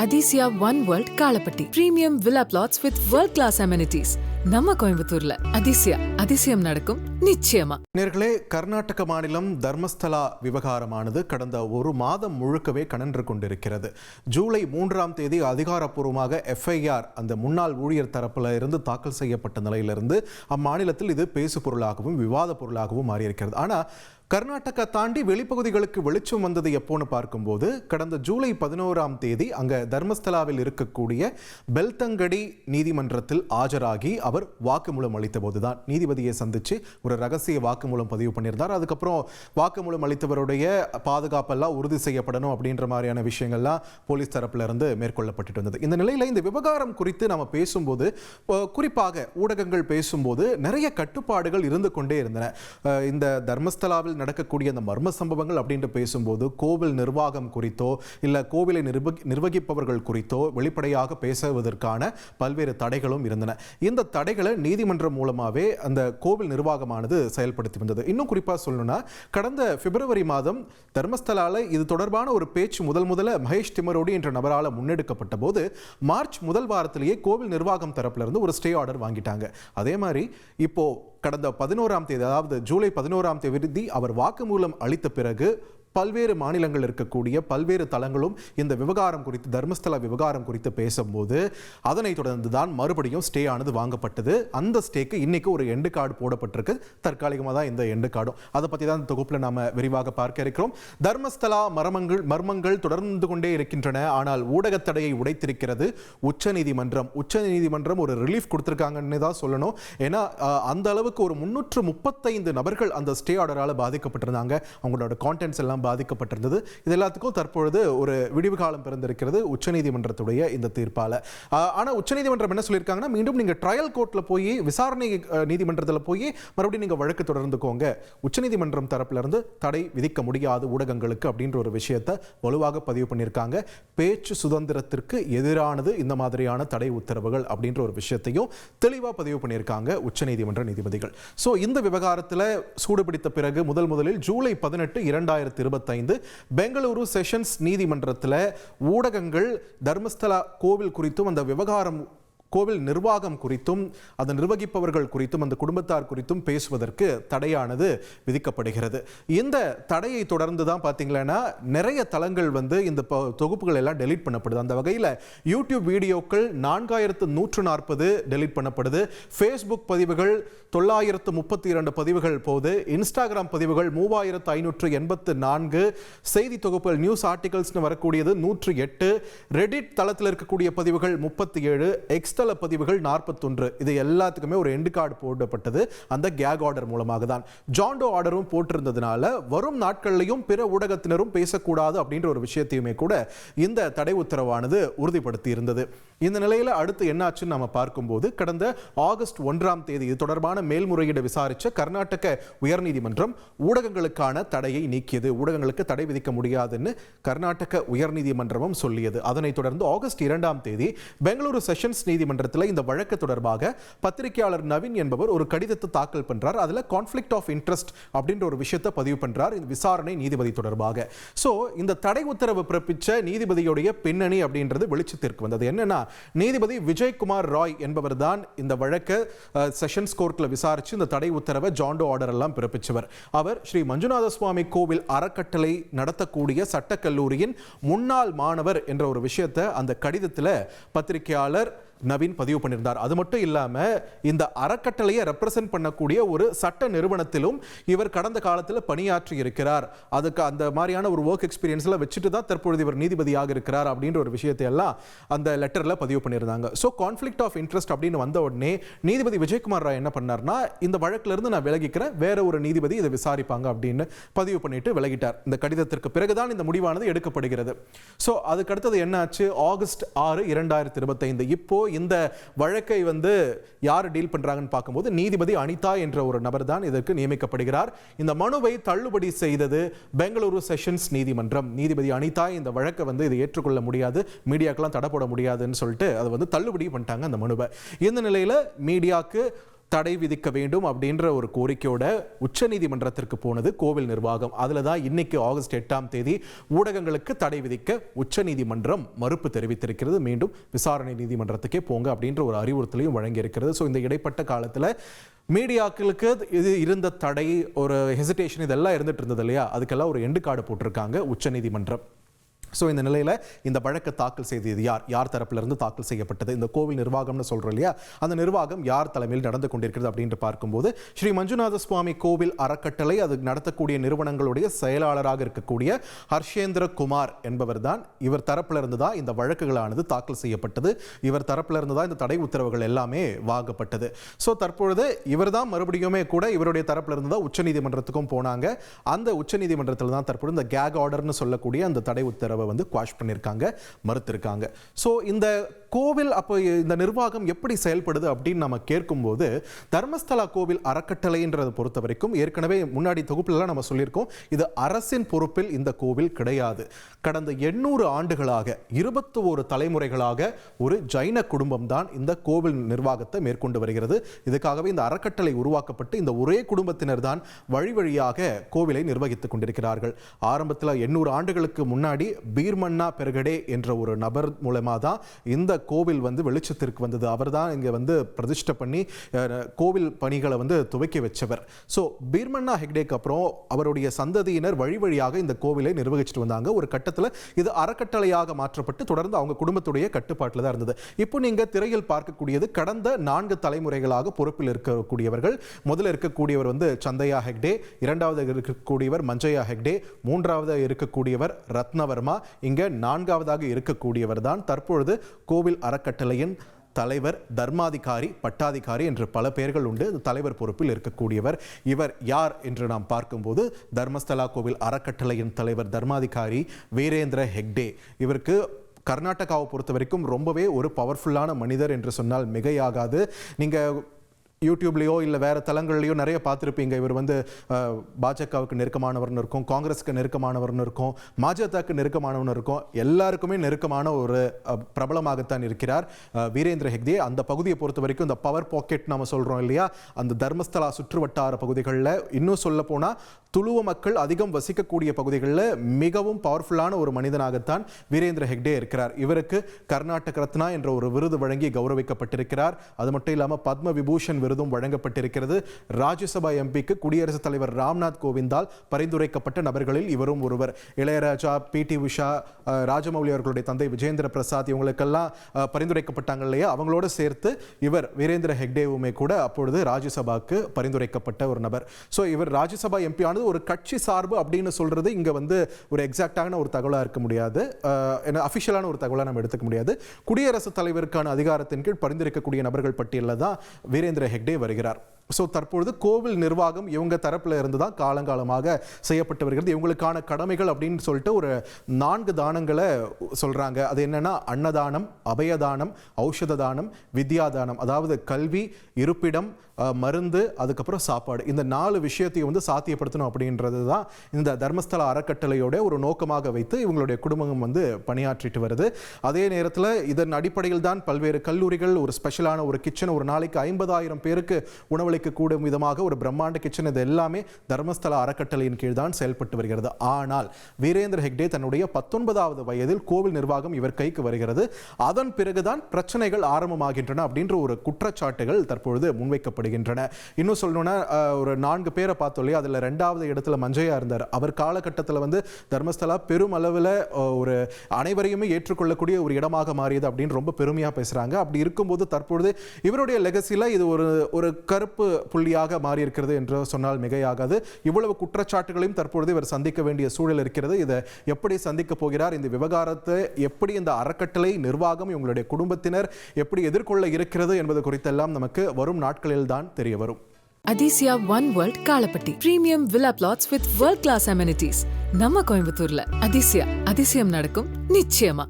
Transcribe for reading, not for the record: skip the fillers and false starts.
Adisia One World Kalapatti. Premium villa plots with world-class amenities. நம்ம கோயம்புத்தூர்ல அதிசயம் நடக்கும் நிச்சயமா. நேர்களே, கர்நாடக மாநிலம் தர்மஸ்தலா விவகாரமானது கடந்த ஒரு மாதம் முழுக்கவே கனன்று கொண்டிருக்கிறது. ஜூலை 3ஆம் தேதி அதிகாரப்பூர்வமாக FIR அந்த முன்னாள் ஊழியர் தரப்புல இருந்து தாக்கல் செய்யப்பட்ட நிலையிலிருந்து அம்மாநிலத்தில் இது பேசு பொருளாகவும் விவாத பொருளாகவும் மாறியிருக்கிறது. ஆனா கர்நாடகா தாண்டி வெளிப்பகுதிகளுக்கு வெளிச்சம் வந்தது எப்போன்னு பார்க்கும்போது கடந்த ஜூலை 11ஆம் தேதி அங்க தர்மஸ்தலாவில் இருக்கக்கூடிய பெல்தங்கடி நீதிமன்றத்தில் ஆஜராகி அவர் வாக்குமூலம் அளித்த போதுதான் நீதிபதியை சந்திச்சு ஒரு ரகசிய வாக்குமூலம் பதிவு பண்ணியிருந்தார். அதுக்கப்புறம் வாக்குமூலம் அளித்தவருடைய பாதுகாப்பெல்லாம் உறுதி செய்யப்படணும் அப்படின்ற மாதிரியான விஷயங்கள்லாம் போலீஸ் தரப்புல இருந்து மேற்கொள்ளப்பட்டு வந்தது. இந்த நிலையில இந்த விவகாரம் குறித்து நம்ம பேசும்போது, குறிப்பாக ஊடகங்கள் பேசும்போது நிறைய கட்டுப்பாடுகள் இருந்து கொண்டே இருந்தன. இந்த தர்மஸ்தலாவில் நடக்கக்கூடிய அந்த மர்ம சம்பவங்கள் அப்படின்ட்டு பேசும்போது கோவில் நிர்வாகம் குறித்தோ இல்ல கோவிலை நிர்வகிப்பவர்கள் குறித்தோ வெளிப்படையாக பேசுவதற்கான பல்வேறு தடைகளும் இருந்தன. இந்த தடைகளை நீதிமன்றம் மூலமாவே அந்த கோவில் நிர்வாகமானது செயல்படுத்தி வந்தது. இன்னும் குறிப்பாக சொல்லணும்னா கடந்த பிப்ரவரி மாதம் தர்மஸ்தலால இது தொடர்பான ஒரு பேச்சு முதல்ல மகேஷ் திமரோடி என்ற நபரால் முன்னெடுக்கப்பட்ட போது மார்ச் முதல் வாரத்திலேயே கோவில் நிர்வாகம் தரப்புல இருந்து ஒரு ஸ்டே ஆர்டர் வாங்கிட்டாங்க. அதே மாதிரி இப்போ கடந்த 11ஆம் தேதி, அதாவது ஜூலை 11ஆம் தேதி அவர் வாக்குமூலம் அளித்த பிறகு பல்வேறு மாநிலங்கள் இருக்கக்கூடிய பல்வேறு தளங்களும் இந்த விவகாரம் குறித்து, தர்மஸ்தல விவகாரம் குறித்து பேசும்போது அதனை தொடர்ந்து தான் மறுபடியும் ஸ்டே ஆனது வாங்கப்பட்டது. அந்த ஸ்டேக்கு இன்னைக்கு ஒரு எண்டு கார்டு போடப்பட்டிருக்கு. தற்காலிகமாக தான் இந்த எண்டு கார்டும். அதை பற்றி தான் இந்த தொகுப்பில் நாம விரிவாக பார்க்க இருக்கிறோம். தர்மஸ்தலா மர்மங்கள் தொடர்ந்து கொண்டே இருக்கின்றன. ஆனால் ஊடக தடையை உடைத்திருக்கிறது உச்சநீதிமன்றம். ஒரு ரிலீஃப் கொடுத்திருக்காங்கன்னு தான் சொல்லணும். ஏன்னா அந்த அளவுக்கு ஒரு 335 நபர்கள் அந்த ஸ்டே ஆர்டரால் பாதிக்கப்பட்டிருந்தாங்க. அவங்களோட கான்டென்ட்ஸ் எல்லாம் பாதிக்கப்பட்டிருந்தது. இது எல்லாத்துக்கும் தற்பொழுது ஒரு விடிவு காலம் பிறந்திருக்கிறது உச்சநீதிமன்றத்துடைய இந்த தீர்ப்பால. ஆனா உச்சநீதிமன்றம் என்ன சொல்லியிருக்காங்கன்னா, மீண்டும் நீங்க ட்ரையல் கோர்ட்ல போய் விசாரணை நீதிமன்றத்தில் போய் மறுபடியும் நீங்க வழக்கு தொடர்ந்துக்கோங்க. உச்சநீதிமன்றம் தரப்புல இருந்து தடை விதிக்க முடியாது ஊடகங்களுக்கு அப்படின்ற ஒரு விஷயத்தை வலுவாக பதிவு பண்ணியிருக்காங்க. பேச்சு சுதந்திரத்திற்கு எதிரானது இந்த மாதிரியான தடை உத்தரவுகள் அப்படின்ற ஒரு விஷயத்தையும் தெளிவா பதிவு பண்ணியிருக்காங்க உச்சநீதிமன்ற நீதிபதிகள். சோ இந்த விவகாரத்தில் சூடுபிடித்த பிறகு முதலில் ஜூலை 18, 2025 பெங்களூரு செஷன்ஸ் நீதிமன்றத்தில் ஊடகங்கள் தர்மஸ்தலா கோவில் குறித்தும் அந்த விவகாரம் கோவில் நிர்வாகம் குறித்தும் அதை நிர்வகிப்பவர்கள் குறித்தும் அந்த குடும்பத்தார் குறித்தும் பேசுவதற்கு தடையானது விதிக்கப்படுகிறது. இந்த தடையை தொடர்ந்து தான் பார்த்தீங்கன்னா நிறைய தளங்கள் இந்த தொகுப்புகள் எல்லாம் டெலீட் பண்ணப்படுது. அந்த வகையில் யூடியூப் வீடியோக்கள் 4140 டெலீட் பண்ணப்படுது. ஃபேஸ்புக் பதிவுகள் 932 பதிவுகள் போது, இன்ஸ்டாகிராம் பதிவுகள் 3584, செய்தி தொகுப்புகள் நியூஸ் ஆர்டிகல்ஸ்னு வரக்கூடியது 108, ரெடிட் தளத்தில் இருக்கக்கூடிய பதிவுகள் 37, எக்ஸ்தல பதிவுகள் 41. இது எல்லாத்துக்குமே ஒரு எண்டு கார்டு போடப்பட்டது அந்த கேக் ஆர்டர் மூலமாக தான். ஜாண்டோ ஆர்டரும் போட்டிருந்ததுனால வரும் நாட்களிலும் பிற ஊடகத்தினரும் பேசக்கூடாது அப்படின்ற ஒரு விஷயத்தையுமே கூட இந்த தடை உத்தரவானது உறுதிப்படுத்தி இருந்தது. இந்த நிலையில அடுத்து என்னாச்சுன்னு நம்ம பார்க்கும்போது கடந்த ஆகஸ்ட் 1ஆம் தேதி இது தொடர்பான மேல்முறையீடு விசாரிச்ச கர்நாடக உயர்நீதிமன்றம் ஊடகங்களுக்கான தடையை நீக்கியது. ஊடகங்களுக்கு தடை விதிக்க முடியாதுன்னு கர்நாடக உயர்நீதிமன்றமும் சொல்லியது. அதனைத் தொடர்ந்து ஆகஸ்ட் 2ஆம் தேதி பெங்களூரு செஷன்ஸ் நீதிமன்றத்தில் இந்த வழக்கு தொடர்பாக பத்திரிகையாளர் நவீன் என்பவர் ஒரு கடிதத்தை தாக்கல் பண்றார். அதுல கான்ஃப்ளிக்ட் ஆஃப் இன்ட்ரெஸ்ட் அப்படின்ற ஒரு விஷயத்தை பதிவு பண்றார் இந்த விசாரணை நீதிபதி தொடர்பாக. சோ இந்த தடை உத்தரவு பிறப்பிச்ச நீதிபதியுடைய பின்னணி அப்படின்றது வெளிச்சத்திற்கு வந்தது. என்னன்னா, நீதிபதி விஜயகுமார் ராய் என்பவர் தான் இந்த வழக்கை செஷன்ஸ் கோர்ட்ல விசாரிச்சு இந்த தடை உத்தரவை ஜாண்டோ ஆர்டர் எல்லாம் பிறப்பிச்சவர். அவர் ஸ்ரீ மஞ்சுநாத சுவாமி கோவில் அறக்கட்டளை நடத்தக்கூடிய சட்டக்கல்லூரியின் முன்னாள் மாணவர் என்ற ஒரு விஷயத்தை அந்த கடிதத்தில் பத்திரிகையாளர் நவீன் பதிவு பண்ணியிருந்தார். அது மட்டும் இல்லாம இந்த அறக்கட்டளையை ரெப்ரசென்ட் பண்ணக்கூடிய ஒரு சட்ட நிறுவனத்திலும் இவர் கடந்த காலத்தில் பணியாற்றி இருக்கிறார். அதுக்கு அந்த மாதிரியான ஒரு ஒர்க் எக்ஸ்பீரியன்ஸ்ல வச்சுட்டு தான் தற்பொழுது இவர் நீதிபதியாக இருக்கிறார் அப்படின்ற ஒரு விஷயத்தை எல்லாம் அந்த லெட்டர்ல பதிவு பண்ணியிருந்தாங்க. ஸோ கான்ஃப்ளிக்ட் ஆஃப் இன்ட்ரெஸ்ட் அப்படின்னு வந்த உடனே நீதிபதி விஜயகுமார் ராய் என்ன பண்ணார்னா, இந்த வழக்கில இருந்து நான் விலகிக்கிறேன், வேற ஒரு நீதிபதி இதை விசாரிப்பாங்க அப்படின்னு பதிவு பண்ணிட்டு விலகிட்டார். இந்த கடிதத்திற்கு பிறகுதான் இந்த முடிவானது எடுக்கப்படுகிறது. ஸோ அதுக்கு அடுத்தது என்னாச்சு, ஆகஸ்ட் 6, 2025 இப்போ இந்த வழக்கை யார் டீல் பண்றாங்கன்னு பார்க்கும்போது நீதிபதி அனிதா என்ற ஒரு நபர் தான் இதற்கு நியமிக்கப்படுகிறார். இந்த மனுவை தள்ளுபடி செய்தது பெங்களூரு செஷன்ஸ் நீதிமன்றம். நீதிபதி அனிதா இந்த வழக்கை இதை ஏற்றுக்கொள்ள முடியாது, மீடியாக்கெல்லாம் தடை போட முடியாதுன்னு சொல்லிட்டு அதை தள்ளுபடி பண்ணிட்டாங்க அந்த மனுவை. இந்த நிலையில மீடியாக்கு தடை விதிக்க வேண்டும் அப்படின்ற ஒரு கோரிக்கையோட உச்சநீதிமன்றத்திற்கு போனது கோவில் நிர்வாகம். அதுல தான் இன்னைக்கு ஆகஸ்ட் 8ஆம் தேதி ஊடகங்களுக்கு தடை விதிக்க உச்சநீதிமன்றம் மறுப்பு தெரிவித்திருக்கிறது. மீண்டும் விசாரணை நீதிமன்றத்துக்கே போங்க அப்படின்ற ஒரு அறிவுறுத்தலையும் வழங்கியிருக்கிறது. ஸோ இந்த இடைப்பட்ட காலத்தில் மீடியாக்களுக்கு இது இருந்த தடை, ஒரு ஹெசிடேஷன் இதெல்லாம் இருந்துட்டு இருந்தது இல்லையா, அதுக்கெல்லாம் ஒரு எண்டு கார்டு போட்டிருக்காங்க உச்சநீதிமன்றம். ஸோ இந்த நிலையில் இந்த வழக்கு தாக்கல் செய்தது யார் தரப்பிலிருந்து தாக்கல் செய்யப்பட்டது, இந்த கோவில் நிர்வாகம்னு சொல்கிறோம் இல்லையா, அந்த நிர்வாகம் யார் தலைமையில் நடந்து கொண்டிருக்கிறது அப்படின்ட்டு பார்க்கும்போது ஸ்ரீ மஞ்சுநாத சுவாமி கோவில் அறக்கட்டளை அது நடத்தக்கூடிய நிறுவனங்களுடைய செயலாளராக இருக்கக்கூடிய ஹர்ஷேந்திர குமார் என்பவர் தான். இவர் தரப்பிலிருந்து தான் இந்த வழக்குகளானது தாக்கல் செய்யப்பட்டது. இவர் தரப்பிலிருந்து தான் இந்த தடை உத்தரவுகள் எல்லாமே வாங்கப்பட்டது. ஸோ தற்பொழுது இவர் தான் மறுபடியுமே கூட இவருடைய தரப்பிலிருந்து தான் உச்சநீதிமன்றத்துக்கும் போனாங்க. அந்த உச்சநீதிமன்றத்தில் தான் தற்பொழுது இந்த கேக் ஆர்டர்னு சொல்லக்கூடிய அந்த தடை உத்தரவை குவாஷ் பண்ணிருக்காங்க, மறுத்திருக்காங்க. சோ இந்த கோவில் அப்போ இந்த நிர்வாகம் எப்படி செயல்படுது அப்படின்னு நம்ம கேட்கும்போது, தர்மஸ்தலா கோவில் அறக்கட்டளைன்றதை பொறுத்த வரைக்கும் ஏற்கனவே முன்னாடி தொகுப்புலாம் நம்ம சொல்லியிருக்கோம், இது அரசின் பொறுப்பில் இந்த கோவில் கிடையாது. கடந்த 800 ஆண்டுகளாக 21 தலைமுறைகளாக ஒரு ஜைன குடும்பம் தான் இந்த கோவில் நிர்வாகத்தை மேற்கொண்டு வருகிறது. இதுக்காகவே இந்த அறக்கட்டளை உருவாக்கப்பட்டு இந்த ஒரே குடும்பத்தினர் தான் வழி வழியாக கோவிலை நிர்வகித்துக் கொண்டிருக்கிறார்கள். ஆரம்பத்தில் 800 ஆண்டுகளுக்கு முன்னாடி பீர்மன்னா பெர்கடே என்ற ஒரு நபர் மூலமா தான் இந்த கோவில் வெளிச்சத்திற்கு வந்தது. அவர் தான் இங்க பிரதிஷ்டை பண்ணி கோவில் பணிகளை துவக்கி வச்சவர். ஸோ பீர்மன்னா ஹெக்டேக்கு அப்புறம் அவருடைய சந்ததியினர் வழி வழியாக இந்த கோவிலை நிர்வகிச்சுட்டு வந்தாங்க. ஒரு கட்டத்தில் இது அறக்கட்டளையாக மாற்றப்பட்டு தொடர்ந்து அவங்க குடும்பத்துடைய கட்டுப்பாட்டில் தான் இருந்தது. இப்போ நீங்க திரையில் பார்க்கக்கூடியது கடந்த 4 தலைமுறைகளாக பொறுப்பில் இருக்கக்கூடியவர்கள். முதல்ல இருக்கக்கூடியவர் சந்தையா ஹெக்டே, இரண்டாவது இருக்கக்கூடியவர் மஞ்சையா ஹெக்டே, மூன்றாவது இருக்கக்கூடியவர் ரத்னவர்மா, இங்க 4ஆவதாக இருக்கக்கூடியவர் தான் தற்பொழுது கோவில் அறக்கட்டளையின் தலைவர், தர்மாதிகாரி, பட்டாதிகாரி என்று பல பெயர்கள் உண்டு. தலைவர் பொறுப்பில் இருக்கக்கூடியவர் இவர் யார் என்று நாம் பார்க்கும்போது, தர்மஸ்தலா கோவில் அறக்கட்டளையின் தலைவர் தர்மாதிகாரி வீரேந்திர ஹெக்டே. இவருக்கு கர்நாடகாவை பொறுத்த வரைக்கும் ரொம்பவே ஒரு பவர்ஃபுல்லான மனிதர் என்று சொன்னால் மிகையாகாது. நீங்க யூடியூப்லேயோ இல்லை வேறு தளங்கள்லையோ நிறைய பார்த்துருப்பீங்க. இவர் பாஜகவுக்கு நெருக்கமானவர்னு இருக்கும், காங்கிரஸுக்கு நெருக்கமானவர்னு இருக்கும், மஜதக்கு நெருக்கமானவர்னு இருக்கும், எல்லாருக்குமே நெருக்கமான ஒரு பிரபலமாகத்தான் இருக்கிறார் வீரேந்திர ஹெக்டே. அந்த பகுதியை பொறுத்த வரைக்கும் இந்த பவர் பாக்கெட் நம்ம சொல்கிறோம் இல்லையா, அந்த தர்மஸ்தலா சுற்றுவட்டார பகுதிகளில், இன்னும் சொல்ல போனால் துளுவ மக்கள் அதிகம் வசிக்கக்கூடிய பகுதிகளில் மிகவும் பவர்ஃபுல்லான ஒரு மனிதனாகத்தான் வீரேந்திர ஹெக்டே இருக்கிறார். இவருக்கு கர்நாடக ரத்னா என்ற ஒரு விருது வழங்கி கௌரவிக்கப்பட்டிருக்கிறார். அது மட்டும் இல்லாமல் பத்ம விபூஷன் விருதும் வழங்கப்பட்டிருக்கிறது. ராஜ்யசபா எம்பிக்கு குடியரசுத் தலைவர் ராம்நாத் கோவிந்தால் பரிந்துரைக்கப்பட்ட நபர்களில் இவரும் ஒருவர். இளையராஜா, PT உஷா, ராஜமௌலி அவர்களுடைய தந்தை விஜேந்திர பிரசாத் இவங்களுக்கெல்லாம் பரிந்துரைக்கப்பட்டாங்க இல்லையா, அவங்களோட சேர்த்து இவர் வீரேந்திர ஹெக்டேவுமே கூட அப்பொழுது ராஜ்யசபாக்கு பரிந்துரைக்கப்பட்ட ஒரு நபர். ஸோ இவர் ராஜ்யசபா எம்பி ஆனது ஒரு கட்சி சார்பு அப்படின்னு சொல்றது இங்க ஒரு எக்ஸாக்டான ஒரு தகவலா இருக்க முடியாது, அபிஷியலான ஒரு தகவலா நம்ம எடுத்துக்க முடியாது. குடியரசுத் தலைவருக்கான அதிகாரத்தின் கீழ் பரிந்துரைக்கக்கூடிய நபர்கள் பட்டியலில் தான் வீரேந்திர ஹெக்டே வருகிறார். ஸோ தற்பொழுது கோவில் நிர்வாகம் இவங்க தரப்பில் இருந்து தான் காலங்காலமாக செய்யப்பட்டு வருகிறது. இவங்களுக்கான கடமைகள் அப்படின்னு சொல்லிட்டு ஒரு 4 தானங்களை சொல்றாங்க. அது என்னன்னா அன்னதானம், அபயதானம், ஔஷத தானம், வித்யாதானம். அதாவது கல்வி, இருப்பிடம், மருந்து, அதுக்கப்புறம் சாப்பாடு. இந்த 4 விஷயத்தையும் சாத்தியப்படுத்தணும் அப்படின்றது தான் இந்த தர்மஸ்தல அறக்கட்டளையோட ஒரு நோக்கமாக வைத்து இவங்களுடைய குடும்பம் பணியாற்றிட்டு வருது. அதே நேரத்தில் இதன் அடிப்படையில் தான் பல்வேறு கல்லூரிகள் ஒரு ஸ்பெஷலான ஒரு கிச்சன், ஒரு நாளைக்கு 50,000 பேருக்கு உணவளிக்க கூடும் விதமாக ஒரு பிரம்மாண்ட கிச்சன், இது எல்லாமே தர்மஸ்தல அறக்கட்டளையின் கீழ் தான் செயல்பட்டு வருகிறது. ஆனால் வீரேந்திர ஹெக்டே தன்னுடைய 19வது வயதில் கோவில் நிர்வாகம் இவர் கைக்கு வருகிறது. அதன் பிறகுதான் பிரச்சனைகள் ஆரம்பமாகின்றன அப்படின்ற ஒரு குற்றச்சாட்டுகள் தற்பொழுது முன்வைக்கப்படுகின்றன. இன்னும் சொல்லணும்னா ஒரு 4 பேரை பார்த்தோம் இல்லையா, அதுல 2வது இடத்துல மஞ்சையா இருந்தார். அவர் காலகட்டத்தில் தர்மஸ்தலா பெரும் அளவில் ஒரு அனைவரையுமே ஏற்றுக்கொள்ளக்கூடிய ஒரு இடமாக மாறியது அப்படின்னு ரொம்ப பெருமையா பேசுறாங்க. அப்படி இருக்கும்போது தற்பொழுது இவருடைய லெகசில இது ஒரு கருப்பு புள்ளியாக மாறி இருக்கிறது என்று சொன்னால் மிகையாகாது. இவ்வளவு குற்றச்சாட்டுகளையும் தற்பொழுது இவர் சந்திக்க வேண்டிய சூழல் இருக்கிறது. இதை எப்படி சந்திக்க போகிறார், இந்த விவகாரத்தை எப்படி இந்த அறக்கட்டளை நிர்வாகம் இவங்களுடைய குடும்பத்தினர் எப்படி எதிர்கொள்ள இருக்கிறது என்பது குறித்தெல்லாம் நமக்கு வரும் நாட்களில் தான் தெரிய வரும். Athisaya one world Kalapatti premium villa plots with world class amenities நம்ம கோயம்புத்தூர்ல. அதிசயம் நடக்கும் நிச்சயமா.